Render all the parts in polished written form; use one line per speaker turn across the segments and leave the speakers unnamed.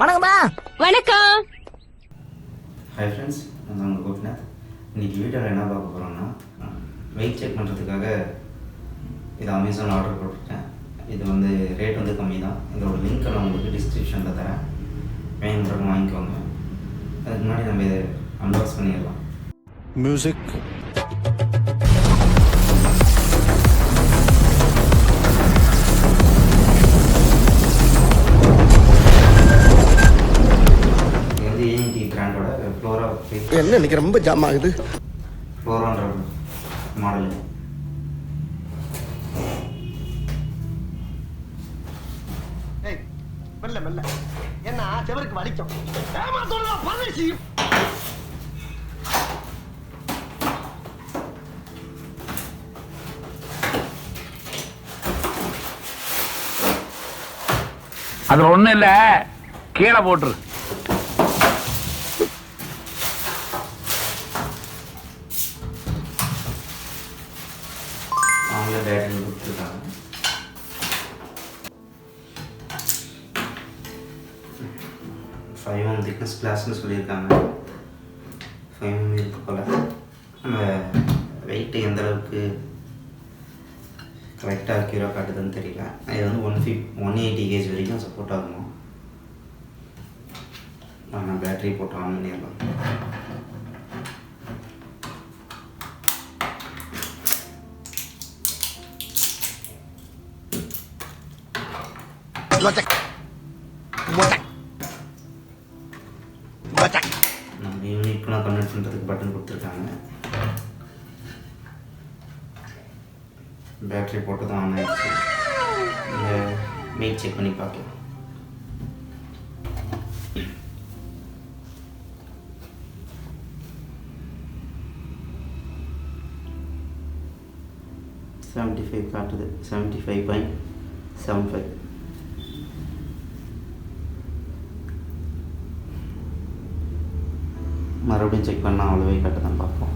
வணக்கம்மா.
வணக்கம்.
Hi friends, நான் உங்கள் கோபிநாத். இன்றைக்கி வீட்டில் என்ன பார்க்க போகிறோம்னா, வெயிட் செக் பண்ணுறதுக்காக இது அமேசான் ஆர்டர் போட்டிருக்கேன். இது வந்து ரேட் வந்து கம்மி தான். இதோட லிங்க்கை நான் உங்களுக்கு டிஸ்கிரிப்ஷனில் தரேன், வேணுன்றவங்க வாங்கிக்கோங்க. அதுக்கு முன்னாடி நம்ம இதை அன்பாக்ஸ் பண்ணிடலாம்.
மியூசிக். என்ன இன்னைக்கு ரொம்ப ஜாம் ஆகுது.
ஃப்ளோரான்ற மாடல்.
மெல்ல மெல்ல என்ன செவருக்கு வலிக்கும்.
அது ஒண்ணும் இல்ல, கீழே போட்டுரு.
அவங்களே பேட்டரி கொடுத்துருக்காங்க. ஃபைவ் எம் திக்னஸ் கிளாஸ்னு சொல்லியிருக்காங்க. 5 mm இருக்கு போல். நம்ம வெயிட்டு எந்த அளவுக்கு கரெக்டாக அக்யூராக காட்டுதுன்னு தெரியல. இது வந்து 180 kg வரைக்கும் சப்போர்ட் ஆகுமா. நான் பேட்டரி போட்டு ஆன் பண்ணிடலாம். நம்ம யூனிட்லாம் கன்வெர்ட் பண்ணுறதுக்கு பட்டன் கொடுத்துருக்காங்க. பேட்டரி போட்டு தான் ஆன் ஆகிடுச்சு. இந்த வெயிட் செக் பண்ணி பார்க்கலாம். காட்டுது. 75.75. மறுபடியும் செக் பண்ணால் அவ்வளோவே காட்டுதான் பார்ப்போம்.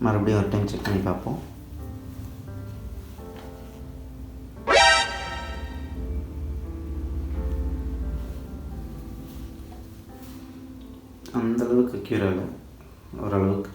மறுபடியும் ஒரு டைம் செக் பண்ணி பார்ப்போம். அந்தளவுக்கு அக்யூரா இல்லை, ஓரளவுக்கு.